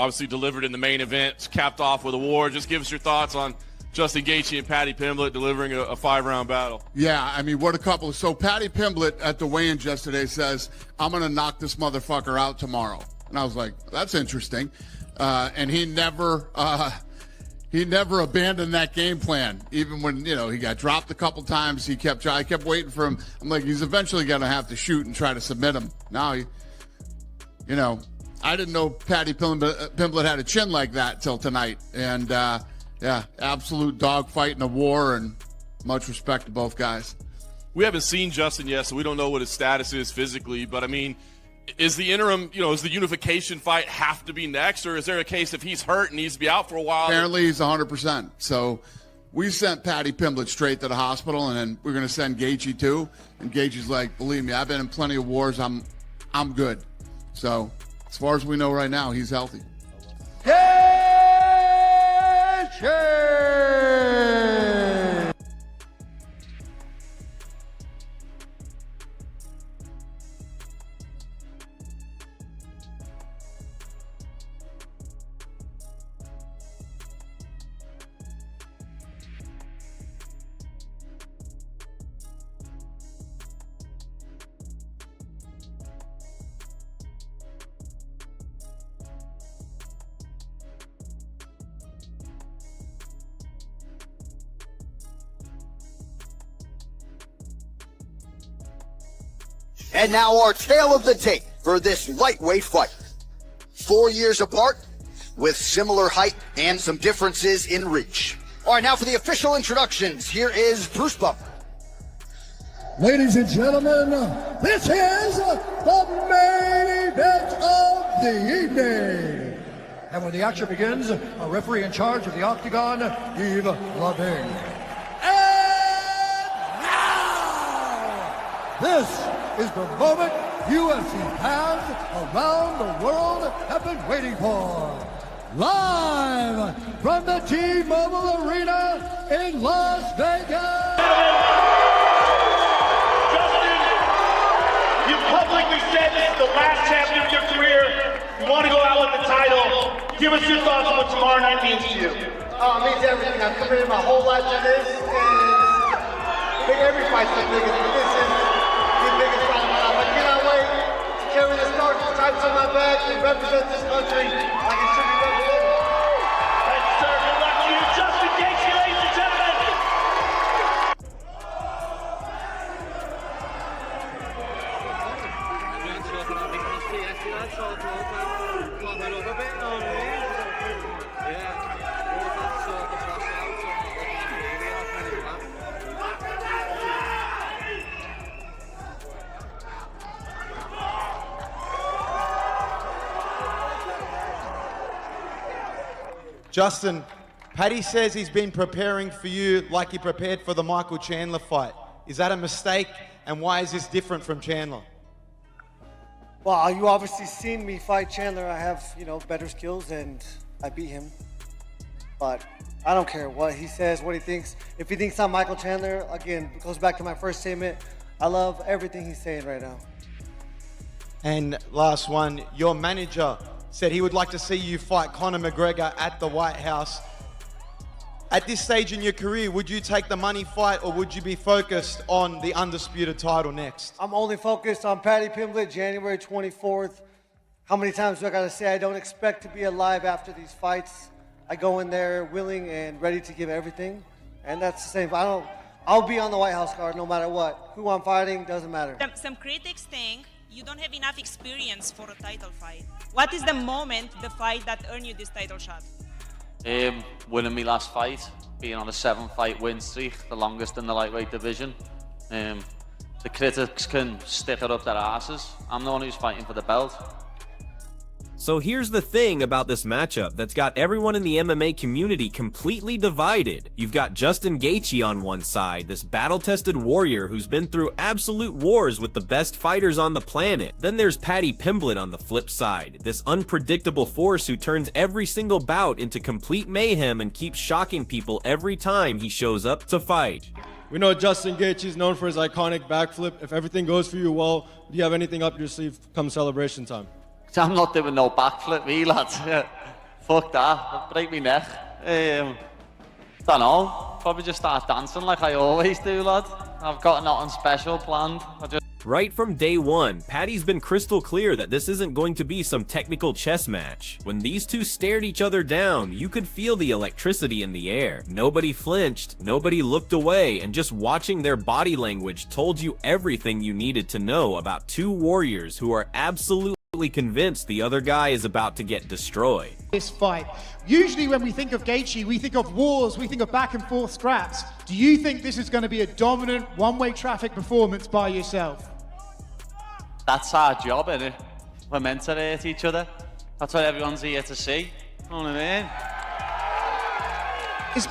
obviously delivered in the main event, capped off with a war. Just give us your thoughts on Justin Gaethje and Paddy Pimblett delivering a 5-round battle. Yeah, I mean, what a couple. So Paddy Pimblett at the weigh-ins yesterday says, I'm going to knock this motherfucker out tomorrow. And I was like, that's interesting. And he never abandoned that game plan. Even when, he got dropped a couple times, I kept waiting for him. I'm like, he's eventually going to have to shoot and try to submit him. Now, I didn't know Paddy Pimblett had a chin like that till tonight. And, yeah, absolute dogfight in a war, and much respect to both guys. We haven't seen Justin yet, so we don't know what his status is physically. But, I mean, is the interim, is the unification fight have to be next, or is there a case if he's hurt and needs to be out for a while? Apparently he's 100%. So we sent Paddy Pimblett straight to the hospital, and then we're going to send Gaethje too. And Gaethje's like, believe me, I've been in plenty of wars. I'm good. So as far as we know right now, he's healthy. And now our tale of the tape for this lightweight fight. 4 years apart, with similar height and some differences in reach. All right, now for the official introductions, here is Bruce Buffer. Ladies and gentlemen, this is the main event of the evening. And when the action begins, a referee in charge of the Octagon, Yves Loving. And now, this is the moment UFC fans around the world have been waiting for. Live from the T-Mobile Arena in Las Vegas. Justin, you publicly said this is the last champion of your career. You want to go out with the title. Give us your thoughts on what tomorrow night means to you. Oh, it means everything. I've committed my whole life to this, and I think every fight's the biggest, but this is the biggest fight of my life. I cannot wait to carry this star stripes on my back and represent this country like it should be represented. Thank you, sir. Good luck to you. Justin Gaethje, ladies and gentlemen. Justin, Paddy says he's been preparing for you like he prepared for the Michael Chandler fight. Is that a mistake? And why is this different from Chandler? Well, you obviously seen me fight Chandler. I have, better skills, and I beat him. But I don't care what he says, what he thinks. If he thinks I'm Michael Chandler, again, it goes back to my first statement. I love everything he's saying right now. And last one, your manager said he would like to see you fight Conor McGregor at the White House. At this stage in your career, would you take the money fight, or would you be focused on the undisputed title next? I'm only focused on Paddy Pimblett, January 24th. How many times do I gotta say I don't expect to be alive after these fights? I go in there willing and ready to give everything, and that's the same. I'll be on the White House card no matter what. Who I'm fighting doesn't matter. Some critics think you don't have enough experience for a title fight. What is the fight that earned you this title shot? Winning my last fight, being on a 7-fight win streak, the longest in the lightweight division. The critics can stick it up their asses. I'm the one who's fighting for the belt. So here's the thing about this matchup that's got everyone in the MMA community completely divided. You've got Justin Gaethje on one side, this battle-tested warrior who's been through absolute wars with the best fighters on the planet. Then there's Paddy Pimblett on the flip side, this unpredictable force who turns every single bout into complete mayhem and keeps shocking people every time he shows up to fight. We know Justin Gaethje is known for his iconic backflip. If everything goes for you well, do you have anything up your sleeve come celebration time? I'm not doing no backflip, me lads. Fuck that. Break me neck. Don't know. Probably just start dancing like I always do, lad. I've got nothing special planned. Right from day one, Paddy's been crystal clear that this isn't going to be some technical chess match. When these two stared each other down, you could feel the electricity in the air. Nobody flinched, nobody looked away, and just watching their body language told you everything you needed to know about two warriors who are absolutely convinced the other guy is about to get destroyed. This fight. Usually when we think of Gaethje, we think of wars, we think of back and forth scraps. Do you think this is going to be a dominant one-way traffic performance by yourself? That's our job, innit? We're meant to hate each other. That's what everyone's here to see. You know what I mean? Is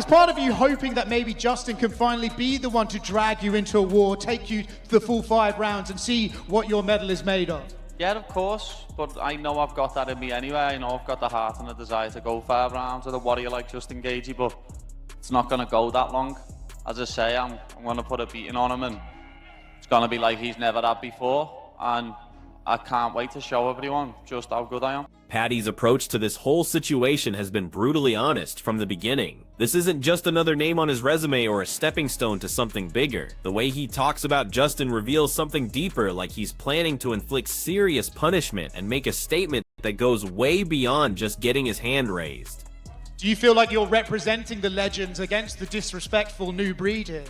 part of you hoping that maybe Justin can finally be the one to drag you into a war, take you to the full 5 rounds and see what your medal is made of? Yeah, of course, but I know I've got that in me anyway. I know I've got the heart and the desire to go 5 rounds with a warrior like Justin Gaethje, but it's not going to go that long. As I say, I'm going to put a beating on him, and it's going to be like he's never had before, and I can't wait to show everyone just how good I am. Paddy's approach to this whole situation has been brutally honest from the beginning. This isn't just another name on his resume or a stepping stone to something bigger. The way he talks about Justin reveals something deeper, like he's planning to inflict serious punishment and make a statement that goes way beyond just getting his hand raised. Do you feel like you're representing the legends against the disrespectful new breed here?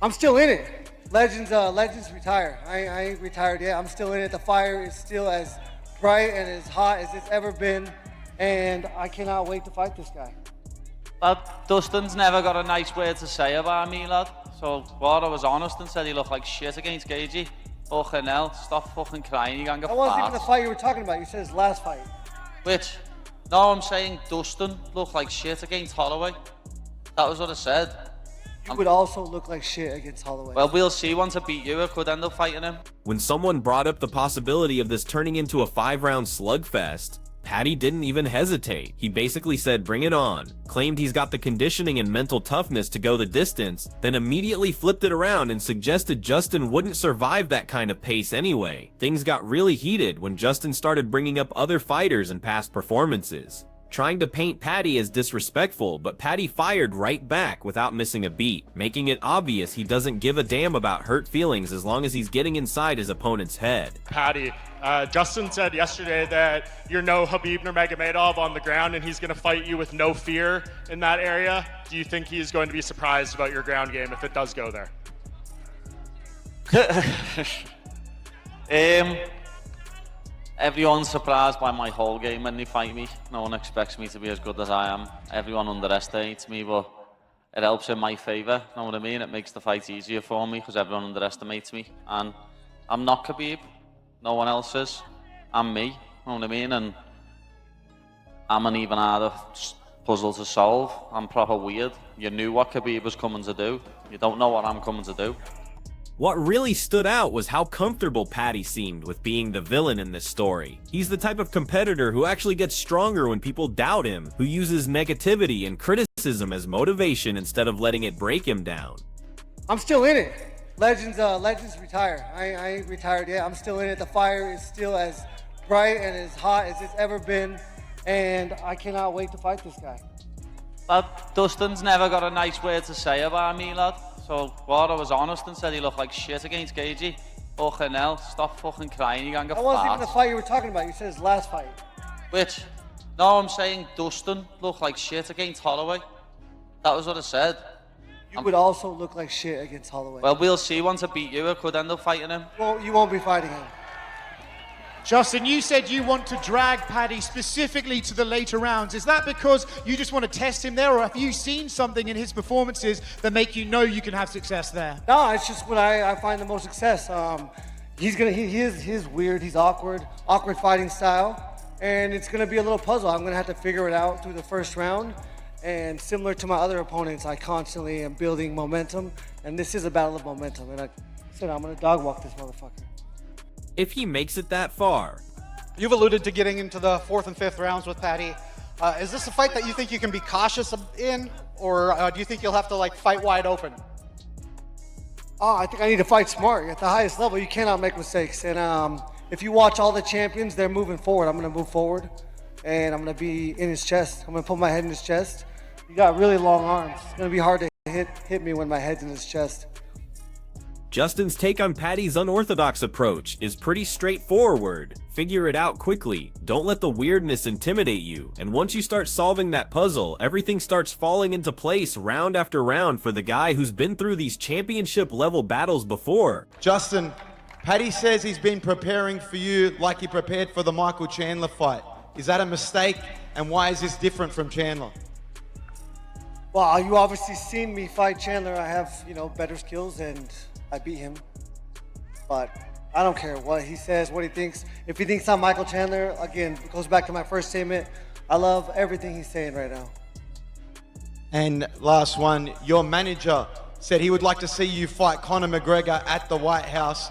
I'm still in it. Legends retire. I ain't retired yet. I'm still in it. The fire is still as bright and as hot as it's ever been, and I cannot wait to fight this guy. Dustin's never got a nice word to say about me, lad. So, I was honest and said he looked like shit against Gaethje. Fucking hell, stop fucking crying, you gonna get That wasn't even the fight you were talking about. You said his last fight. Which? No, I'm saying Dustin looked like shit against Holloway. That was what I said. You would also look like shit against Holloway. Well, we'll see. Once I beat you, I could end up fighting him. When someone brought up the possibility of this turning into a 5-round slugfest, Paddy didn't even hesitate. He basically said bring it on, claimed he's got the conditioning and mental toughness to go the distance, then immediately flipped it around and suggested Justin wouldn't survive that kind of pace anyway. Things got really heated when Justin started bringing up other fighters and past performances, trying to paint Paddy as disrespectful, but Paddy fired right back without missing a beat, making it obvious he doesn't give a damn about hurt feelings as long as he's getting inside his opponent's head. Paddy, Justin said yesterday that you're no Khabib Nurmagomedov on the ground and he's going to fight you with no fear in that area. Do you think he's going to be surprised about your ground game if it does go there? Everyone's surprised by my whole game when they fight me. No one expects me to be as good as I am. Everyone underestimates me, but it helps in my favour. Know what I mean? It makes the fight easier for me because everyone underestimates me. And I'm not Khabib. No one else is. I'm me. Know what I mean? And I'm an even harder puzzle to solve. I'm proper weird. You knew what Khabib was coming to do. You don't know what I'm coming to do. What really stood out was how comfortable Paddy seemed with being the villain in this story. He's the type of competitor who actually gets stronger when people doubt him, who uses negativity and criticism as motivation instead of letting it break him down. I'm still in it. Legends retire. I ain't retired yet. I'm still in it. The fire is still as bright and as hot as it's ever been, and I cannot wait to fight this guy. Dustin's never got a nice word to say about me, lad. So, I was honest and said he looked like shit against Gaethje. Fucking hell, stop fucking crying, you gonna get That wasn't even the fight you were talking about. You said his last fight. Which? No, I'm saying Dustin looked like shit against Holloway. That was what I said. You would also look like shit against Holloway. Well, we'll see. Once I beat you, I could end up fighting him. Well, you won't be fighting him. Justin, you said you want to drag Paddy specifically to the later rounds. Is that because you just want to test him there, or have you seen something in his performances that make you know you can have success there? No, it's just when I find the most success. He is weird, he's awkward fighting style, and it's gonna be a little puzzle. I'm gonna have to figure it out through the first round. And similar to my other opponents, I constantly am building momentum, and this is a battle of momentum. And I said I'm gonna dog walk this motherfucker. If he makes it that far. You've alluded to getting into the 4th and 5th rounds with Paddy. Is this a fight that you think you can be cautious in, or do you think you'll have to fight wide open? I think I need to fight smart. At the highest level, you cannot make mistakes. And if you watch all the champions, they're moving forward. I'm going to move forward. and I'm going to be in his chest. I'm going to put my head in his chest. He got really long arms. It's going to be hard to hit me when my head's in his chest. Justin's take on Paddy's unorthodox approach is pretty straightforward. Figure it out quickly. Don't let the weirdness intimidate you. And once you start solving that puzzle, everything starts falling into place round after round for the guy who's been through these championship level battles before. Justin, Paddy says he's been preparing for you like he prepared for the Michael Chandler fight. Is that a mistake? And why is this different from Chandler? Well, you obviously seen me fight Chandler. I have, better skills and I beat him. But I don't care what he says, what he thinks. If he thinks I'm Michael Chandler, again, it goes back to my first statement. I love everything he's saying right now. And last one, your manager said he would like to see you fight Conor McGregor at the White House.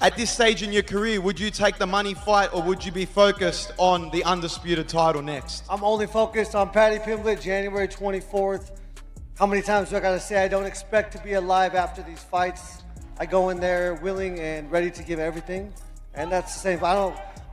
At this stage in your career, would you take the money fight or would you be focused on the undisputed title next? I'm only focused on Paddy Pimblett, January 24th. How many times do I gotta say I don't expect to be alive after these fights? I go in there willing and ready to give everything. And that's the same.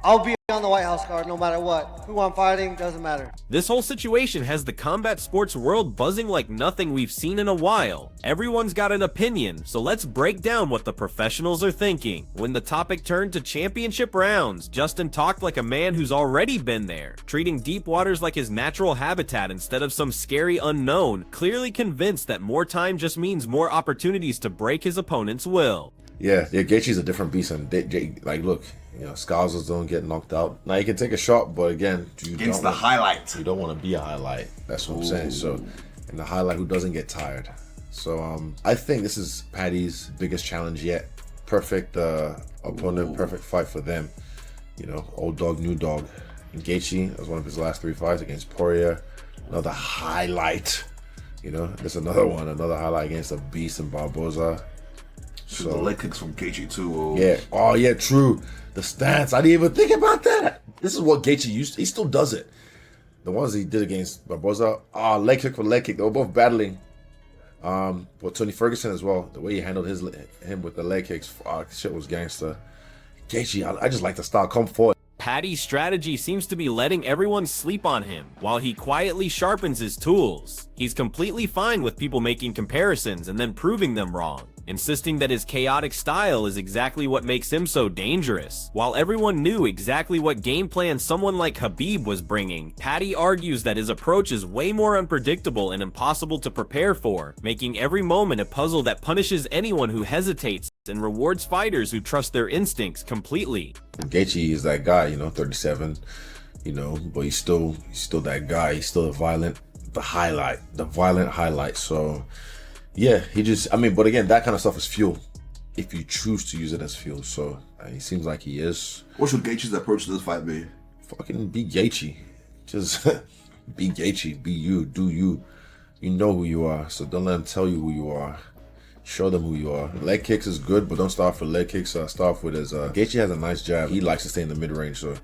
I'll be on the White House card no matter what. Who I'm fighting doesn't matter. This whole situation has the combat sports world buzzing like nothing we've seen in a while. Everyone's got an opinion, so let's break down what the professionals are thinking. When the topic turned to championship rounds, Justin talked like a man who's already been there, treating deep waters like his natural habitat instead of some scary unknown, clearly convinced that more time just means more opportunities to break his opponent's will. Yeah, Gaethje's a different beast, and look, Scouses don't get knocked out. Now you can take a shot, but again, against the highlight, you don't want to be a highlight. That's what I'm saying. So, and the highlight who doesn't get tired. So I think this is Paddy's biggest challenge yet. Perfect opponent, perfect fight for them. Old dog, new dog. And Gaethje, that was one of his last 3 fights against Poirier. Another highlight. There's another one, another highlight against a beast in Barboza. So the leg kicks from Gaethje too. Yeah. Oh yeah, true. The stance. I didn't even think about that. This is what Gaethje used to. He still does it. The ones he did against Barboza. Leg kick for leg kick. They were both battling. But Tony Ferguson as well. The way he handled him with the leg kicks. Shit was gangster. Gaethje, I just like the style. Come forward. Paddy's strategy seems to be letting everyone sleep on him, while he quietly sharpens his tools. He's completely fine with people making comparisons and then proving them wrong, insisting that his chaotic style is exactly what makes him so dangerous. While everyone knew exactly what game plan someone like Khabib was bringing, Paddy argues that his approach is way more unpredictable and impossible to prepare for, making every moment a puzzle that punishes anyone who hesitates and rewards fighters who trust their instincts completely. Gaethje is that guy, 37, but he's still that guy. He's still the violent highlight. So yeah, but again, that kind of stuff is fuel if you choose to use it as fuel. So he seems like he is. What should Gaethje's approach to this fight be? Fucking be Gaethje. Just be Gaethje. Be you. Do you. You know who you are. So don't let him tell you who you are. Show them who you are. Leg kicks is good, but don't start for leg kicks. Start off with his. Gaethje has a nice jab. He likes to stay in the mid range, so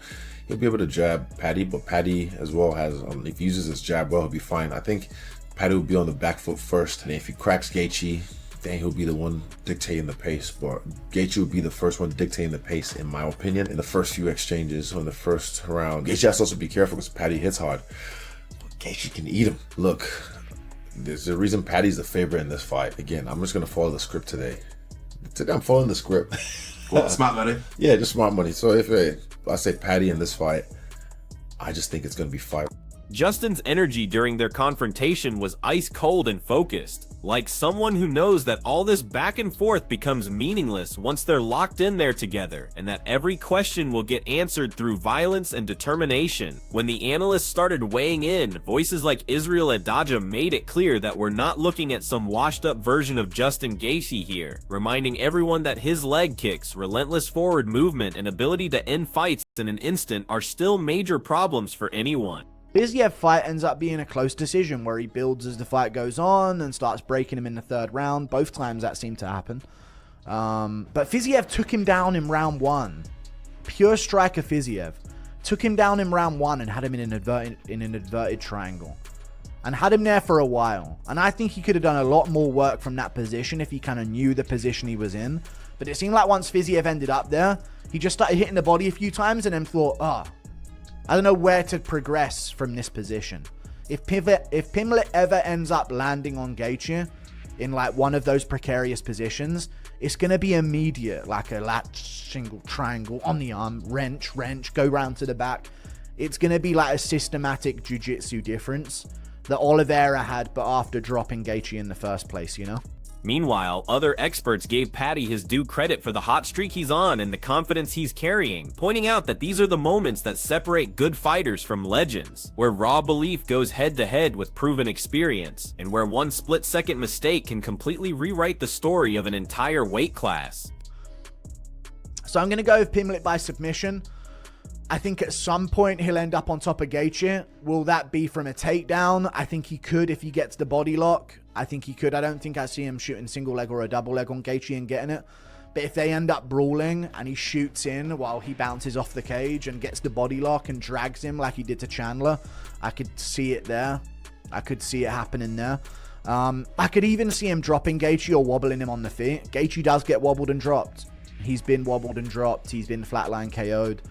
he'll be able to jab Paddy. But Paddy as well has. If he uses his jab well, he'll be fine. I think Paddy will be on the back foot first, and if he cracks Gaethje, then he'll be the one dictating the pace. But Gaethje will be the first one dictating the pace, in my opinion, in the first few exchanges or in the first round. Gaethje has to also be careful because Paddy hits hard. But Gaethje can eat him. Look. There's a reason Paddy's the favorite in this fight. Again, I'm just going to follow the script today. Today I'm following the script. What, smart money? Yeah, just smart money. So if I say Paddy in this fight, I just think it's going to be fire. Justin's energy during their confrontation was ice cold and focused, like someone who knows that all this back and forth becomes meaningless once they're locked in there together, and that every question will get answered through violence and determination. When the analysts started weighing in, voices like Israel Adagja made it clear that we're not looking at some washed up version of Justin Gaethje here, reminding everyone that his leg kicks, relentless forward movement, and ability to end fights in an instant are still major problems for anyone. Fiziev fight ends up being a close decision where he builds as the fight goes on and starts breaking him in the third round. Both times that seemed to happen. But Fiziev took him down in round 1. Pure striker Fiziev. Took him down in round 1 and had him in an inverted triangle. And had him there for a while. And I think he could have done a lot more work from that position if he kind of knew the position he was in. But it seemed like once Fiziev ended up there, he just started hitting the body a few times and then thought, I don't know where to progress from this position. If Pimblett ever ends up landing on Gaethje in like one of those precarious positions, it's going to be immediate, like a lat, single, triangle, on the arm, wrench, go round to the back. It's going to be like a systematic jiu-jitsu difference that Oliveira had, but after dropping Gaethje in the first place, you know? Meanwhile, other experts gave Paddy his due credit for the hot streak he's on and the confidence he's carrying, pointing out that these are the moments that separate good fighters from legends, where raw belief goes head-to-head with proven experience, and where one split-second mistake can completely rewrite the story of an entire weight class. So I'm going to go with Pimblett by submission. I think at some point he'll end up on top of Gaethje. Will that be from a takedown? I think he could if he gets the body lock. I think he could. I don't think I see him shooting single leg or a double leg on Gaethje and getting it. But if they end up brawling and he shoots in while he bounces off the cage and gets the body lock and drags him like he did to Chandler, I could see it there. I could see it happening there. I could even see him dropping Gaethje or wobbling him on the feet. Gaethje does get wobbled and dropped. He's been wobbled and dropped. He's been flatline KO'd.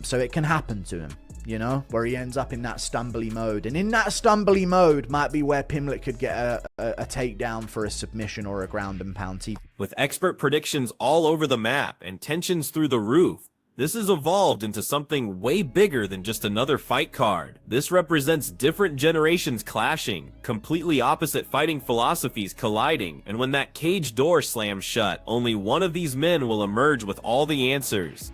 So it can happen to him, you know, where he ends up in that stumbly mode. And in that stumbly mode might be where Pimblett could get a takedown for a submission or a ground and pound. With expert predictions all over the map and tensions through the roof, this has evolved into something way bigger than just another fight card. This represents different generations clashing, completely opposite fighting philosophies colliding, and when that cage door slams shut, only one of these men will emerge with all the answers.